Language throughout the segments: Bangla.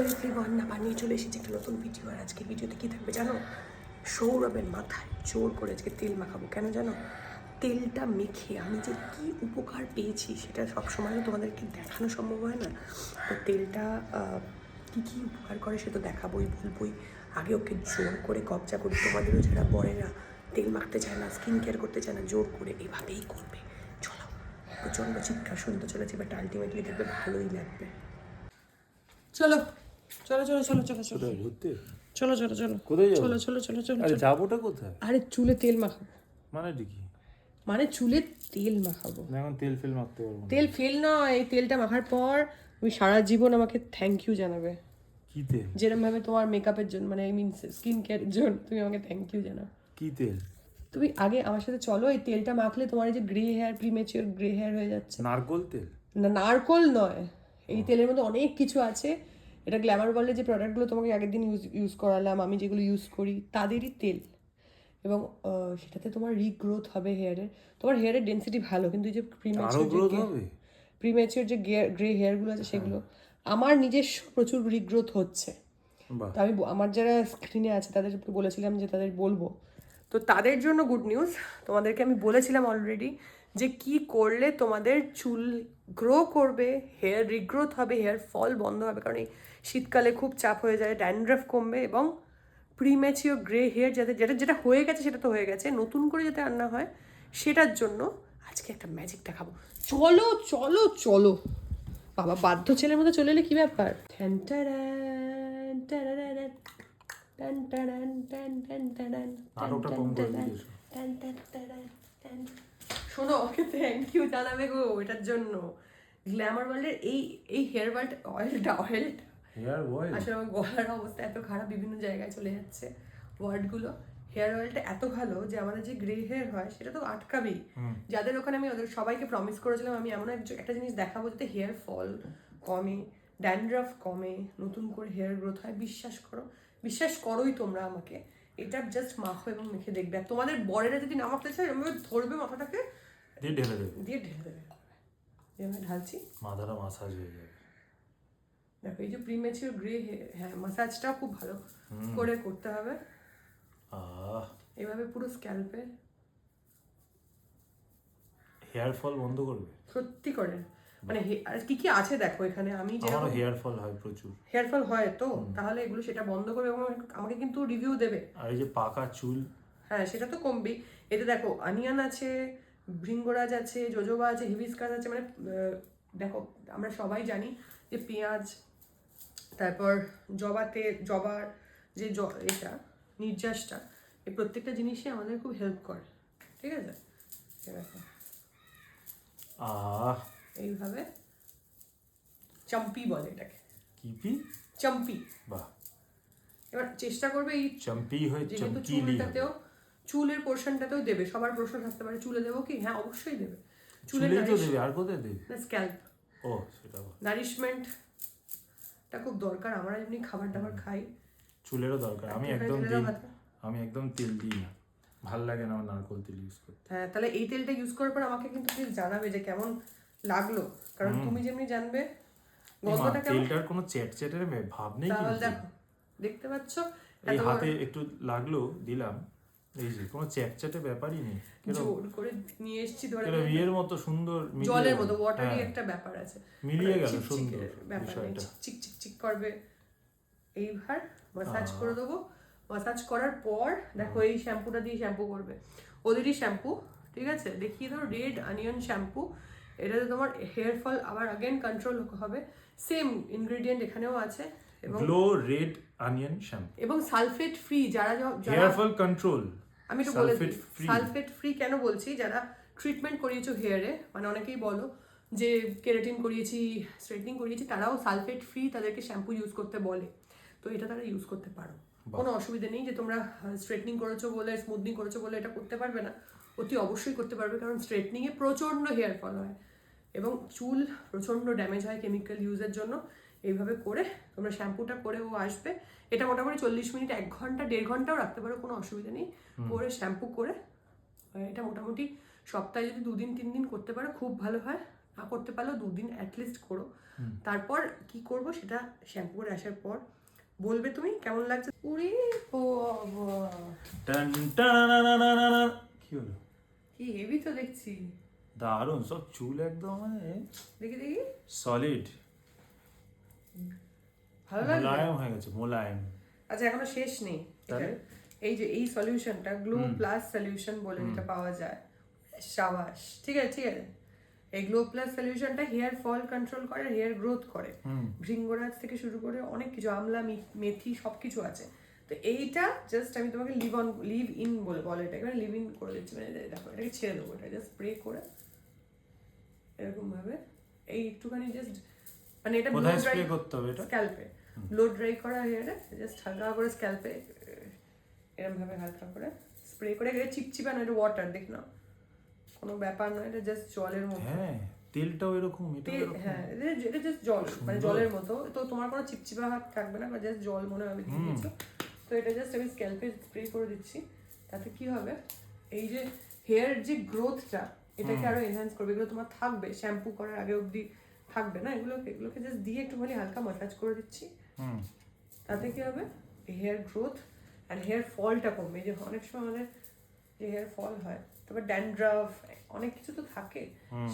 এভরিওয়ান, না বানিয়ে চলে এসেছি একটা নতুন ভিডিও। আর আজকে ভিডিওতে কী থাকবে জানো? সৌরভের মাথায় জোর করে আজকে তেল মাখাবো। কেন জানো? তেলটা মেখে আমি যে কী উপকার পেয়েছি সেটা সবসময় তোমাদেরকে দেখানো সম্ভব হয় না। তো তেলটা কী কী উপকার করে সে তো দেখাবোই, বলবোই। আগে ওকে জোর করে কবজা করি। তোমাদেরও যারা বরেরা তেল মাখতে চায় না, স্কিন কেয়ার করতে চায় না, জোর করে এভাবেই করবে। চলো, প্রচণ্ড চিৎকার শুনতে চলেছে, বাট আলটিমেটলি দেখবে ভালোই লাগবে। চলো চলো চলো চলো চলো চলো ঘুরতে চলো চলো চলো কোথায় যাবো? চলো চলো চলো চলো আরে যাবোটা কোথায়? আরে চুলে তেল মাখাবো। মানে কি? মানে চুলে তেল মাখাবো। না, এখন তেল ফেল মাখতে পারবো না। তেল ফেল নয়, এই তেলটা মাখার পর তুমি সারা জীবন আমাকে থ্যাংক ইউ জানাবে। কি তেল? যেরকম ভাবে তোমার মেকআপের জন্য, মানে আই মিন স্কিন কেয়ারের জন্য তুমি আমাকে থ্যাংক ইউ জানাও। কি তেল? তুমি আগে আমার সাথে চলো, এই তেলটা মাখলে তোমার এই যে grey hair, premature grey hair হয়ে যাচ্ছে। নারকোল তেল? না, নারকোল নয়। এই তেলের মধ্যে অনেক কিছু আছে। এটা গ্ল্যামার ওয়ার্ল্ডের যে প্রোডাক্টগুলো তোমাকে আগের দিন ইউজ করালাম, আমি যেগুলো ইউজ করি তাদেরই তেল। এবং সেটাতে তোমার রিগ্রোথ হবে হেয়ারের। তোমার হেয়ারের ডেন্সিটি ভালো, কিন্তু এই যে প্রিমেচিওর যে গ্রে হেয়ারগুলো আছে সেগুলো আমার নিজস্ব প্রচুর রিগ্রোথ হচ্ছে। তো আমি আমার যারা স্ক্রিনে আছে তাদের বলেছিলাম যে তাদের বলবো। তো তাদের জন্য গুড নিউজ। তোমাদেরকে আমি বলেছিলাম অলরেডি যে কি করলে তোমাদের চুল গ্রো করবে, হেয়ার রিগ্রোথ হবে, হেয়ার ফল বন্ধ হবে। কারণ এই শীতকালে খুব চাপ হয়ে যায়, ড্যান্ড্রাফ কমবে এবং প্রিম্যাচিওর গ্রে হেয়ার যাতে যেটা হয়ে গেছে সেটা তো হয়ে গেছে, নতুন করে যাতে আর না হয় সেটার জন্য আজকে একটা ম্যাজিক দেখাবো। চলো চলো চলো বাবা, বাধ্য ছেলের মধ্যে চলে এলে কি ব্যাপার। শোনো, ওকে থ্যাংক ইউ জানাবে গো এটার জন্য। গ্ল্যামার ওয়ার্ল্ডের এই হেয়ার অয়েলটা আসলে আমার গলার অবস্থা এত খারাপ, বিভিন্ন জায়গায় চলে যাচ্ছে ওয়ার্ডগুলো। হেয়ার অয়েলটা এত ভালো যে আমাদের যে গ্রে হেয়ার হয় সেটা তো আটকাবেই। যাদের ওখানে আমি ওদের সবাইকে প্রমিস করেছিলাম আমি এমন একটা জিনিস দেখাবো যাতে হেয়ার ফল কমে, ড্যান্ড্রাফ কমে, নতুন করে হেয়ার গ্রোথ হয়। বিশ্বাস করোই তোমরা আমাকে। এটা জাস্ট মাখো এবং মেখে দেখবে। আর তোমাদের বরেরা যদি না মাখতে চায় এমন ধরবে মাথাটাকে, দিয়ে ঢেলে দেবে। আমি ঢালছি, মাথাটা মাসাজ হয়ে যাবে। দেখো এই যে প্রিম্যাচিওর গ্রে, হ্যাঁ মাসাজটাও খুব ভালো করে করতে হবে। এভাবে পুরো স্ক্যাল্পে হেয়ার ফল বন্ধ করবে সত্যি করে। মানে আর কি কি আছে দেখো এখানে। আমি যে আমার হেয়ার ফল হয় প্রচুর। হেয়ার ফল হয় তো তাহলে এগুলো সেটা বন্ধ করবে এবং আমাকে কিন্তু রিভিউ দেবে। আর এই যে পাকা চুল, হ্যাঁ সেটা তো কমবেই। এতে দেখো অনিয়ন আছে, ভৃঙ্গরাজ আছে, জোজোবা আছে, হিবিস্কাস আছে। মানে দেখো আমরা সবাই জানি যে পেঁয়াজ, তারপর জবার যে এটা নির্যাসটা, এই প্রত্যেকটা জিনিসই আমাদের খুব হেল্প করে। ঠিক আছে, দেখো এইভাবে চাম্পি বলে এটাকে। কিপি? চাম্পি। বাহ। এবার চেষ্টা করবে এই চাম্পি হয়, যেহেতু চুলটাতেও, চুলের পোর্শনটাতেও দেবে। সবার প্রশ্ন থাকতে পারে চুলে দেবো কি? হ্যাঁ অবশ্যই দেবে। চুলেই তো দেবে, আর কোথায় দেবে? না, স্ক্যাল্প। ও সেটা নারিশমেন্টটা খুব দরকার। আমরা এমনি খাবার দাবার খাই, চুলেরও দরকার। আমি একদম তেল দিই না, ভাল লাগে না আমার নারকোল তেল ইউজ করতে। হ্যাঁ তাহলে এই তেলটা ইউজ করার পর আমাকে কিন্তু প্লিজ জানাবে যে কেমন লাগলো। কারণ তুমি যেমনি জানবে গন্ধটা কেমন। তেলটার কোনো চ্যাটের ভাব নেই। তাহলে দেখো, দেখতে পাচ্ছ এই হাতে একটু লাগলো, দিলাম, এই যে কোনো চ্যাটে ব্যাপারই নেই। জোর করে নিয়ে এসেছি ধরে বিয়ের মতো সুন্দর, জলের মতো ওয়াটারি একটা ব্যাপার আছে, মিলিয়ে গেল সুন্দর ব্যাপারটা। চিক চিক চিক করবে। এইবার মাসাজ করে দেবো। মাসাজ করার পর দেখো এই শ্যাম্পুটা দিয়ে শ্যাম্পু করবে, ওদেরই শ্যাম্পু। ঠিক আছে, দেখিয়ে দাও, রেড অনিয়ন শ্যাম্পু। এটাতে তোমার হেয়ার ফল আবার আগেন কন্ট্রোল হবে। সেম ইনগ্রেডিয়েন্ট এখানেও আছে। এবং গ্লো রেড অনিয়ন শ্যাম্পু এবং সালফেট ফ্রি। যারা হেয়ার ফল কন্ট্রোল, আমি তো বলে সালফেট ফ্রি কেন বলছি, যারা ট্রিটমেন্ট করিয়েছো হেয়ারে, মানে অনেকেই বলো যে কেরাটিন করিয়েছি, স্ট্রেটনিং করিয়েছি, তারাও সালফেট ফ্রি তাদেরকে শ্যাম্পু ইউজ করতে বলে। তো এটা তারা ইউজ করতে পারো, কোনো অসুবিধা নেই। যে তোমরা স্ট্রেটনিং করেছো বলে, স্মুথনিং করেছো বলে এটা করতে পারবে না, অতি অবশ্যই করতে পারবে। কারণ স্ট্রেটনিংয়ে প্রচণ্ড হেয়ার ফল হয় এবং চুল প্রচণ্ড ড্যামেজ হয় কেমিক্যাল ইউজের জন্য। এইভাবে করে তোমরা শ্যাম্পুটা করেও আসবে। এটা মোটামুটি 40 মিনিট, 1 ঘন্টা, 1.5 ঘন্টাও রাখতে পারো, কোনো অসুবিধা নেই। করে শ্যাম্পু করে এটা মোটামুটি সপ্তাহে যদি 2 দিন 3 দিন করতে পারো খুব ভালো হয়। না করতে পারলেও 2 দিন অ্যাটলিস্ট করো। তারপর কি করব সেটা শ্যাম্পু করে আসার পর বলবে তুমি কেমন লাগছে। উরে বাবা, টান টানানানানানা। কি হলো? কি হেভি তো দেখছি। দারুণ সব চুল একদম মানে দেখি দেখি, সলিড, ভালো লাগছে। মোলায়েম হয়ে গেছে, মোলায়েম। আচ্ছা এখনো শেষ নেই এটা। তাহলে? এই যে এই সলিউশনটা গ্লো প্লাস সলিউশন বলে যেটা পাওয়া যায়, সাবাস, ঠিক আছে ঠিক আছে। এই গ্লো প্লাস সলিউশনটা হেয়ার ফল কন্ট্রোল করে, হেয়ার গ্রোথ করে, ভৃঙ্গরাজ থেকে শুরু করে অনেক কিছু, আমলা মেথি সবকিছু আছে। তো এইটা জাস্ট আমি তোমাকে লিভ ইন বলে এটাকে, মানে লিভ ইন করে দিচ্ছি, মানে দেখো এটাকে ছেড়ে দেবো, এটা জাস্ট স্প্রে করে এরকম ভাবে এই একটুখানি জাস্ট, মানে এটা কোথায় স্প্রে করতে হবে এটা? স্ক্যাল্পে, লো ড্রাই করা হেয়ারে জাস্ট হালকা করে স্ক্যাল্পে এরকম ভাবে হালকা করে স্প্রে করে, এটা চিপচিপা না, এটা ওয়াটার, দেখ না কোনো ব্যাপার নয়, এটা জাস্ট জলের মতো। হ্যাঁ, তেলটাও এরকম, এটা এরকম। হ্যাঁ এটা জাস্ট জল, মানে জলের মতো, তো তোমার কোনো চিপচিপা হাত থাকবে না, বা জাস্ট জল মনে হবে দিয়ে দিচ্ছ। তো এটা জাস্ট আমি স্ক্যাল্পে স্প্রে করে দিচ্ছি, তাতে কি হবে এই যে হেয়ার যে গ্রোথটা এটাকে আরো এনহ্যান্স করবে। এগুলো তোমার থাকবে শ্যাম্পু করার আগে অবধি থাকবে না, এগুলোকে জাস্ট দিয়ে একটুখানি হালকা মাসাজ করে দিচ্ছি। তাতে কি হবে হেয়ার গ্রোথ অ্যান্ড হেয়ার ফলটা কমবে। এই যে অনেক সময় আমাদের যে হেয়ার ফল হয়, তারপর ড্যান্ড্রাফ অনেক কিছু তো থাকে,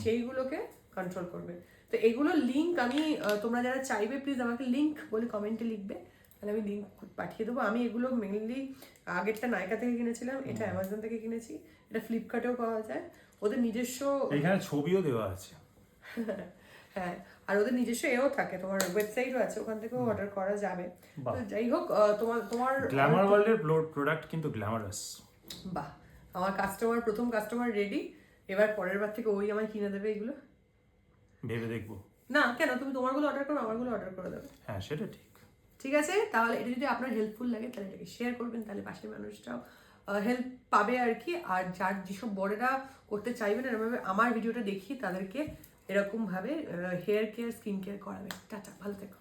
সেইগুলোকে কন্ট্রোল করবে। তো এগুলোর লিঙ্ক আমি তোমরা যারা চাইবে প্লিজ আমাকে লিঙ্ক বলে কমেন্টে লিখবে, তাহলে আমি লিঙ্ক পাঠিয়ে দেবো। আমি এগুলো মেইনলি আগেরটা নায়কা থেকে কিনেছিলাম, এটা অ্যামাজন থেকে কিনেছি, এটা ফ্লিপকার্টেও পাওয়া যায়, ওদের নিজস্ব এখানে ছবিও দেওয়া আছে। হ্যাঁ, আর ওদের নিজস্ব এও থাকে, তোমার ওয়েবসাইটও আছে, ওখান থেকেও অর্ডার করা যাবে। তো যাই হোক, তোমার গ্ল্যামার ওয়ার্ল্ডের প্রোডাক্ট কিন্তু গ্ল্যামারাস। বাহ, আমার প্রথম কাস্টমার রেডি, এবার পরের বার থেকে ওই আমায় কিনে দেবে এগুলো। ভেবে দেখবো। না কেন, তুমি তোমারগুলো অর্ডার করো, আমারগুলো অর্ডার করে দেবে। হ্যাঁ, সেটা ঠিক। ঠিক আছে, তাহলে এটা যদি আপনার হেল্পফুল লাগে তাহলে এটাকে শেয়ার করবেন, তাহলে পাশের মানুষটাও হেল্প পাবে আর কি। আর যার যেসব বড়েরা করতে চাইবেন এরকমভাবে আমার ভিডিওটা দেখি, তাদেরকে এরকমভাবে হেয়ার কেয়ার স্কিন কেয়ার করাবে। টাটা, ভালো থেকো।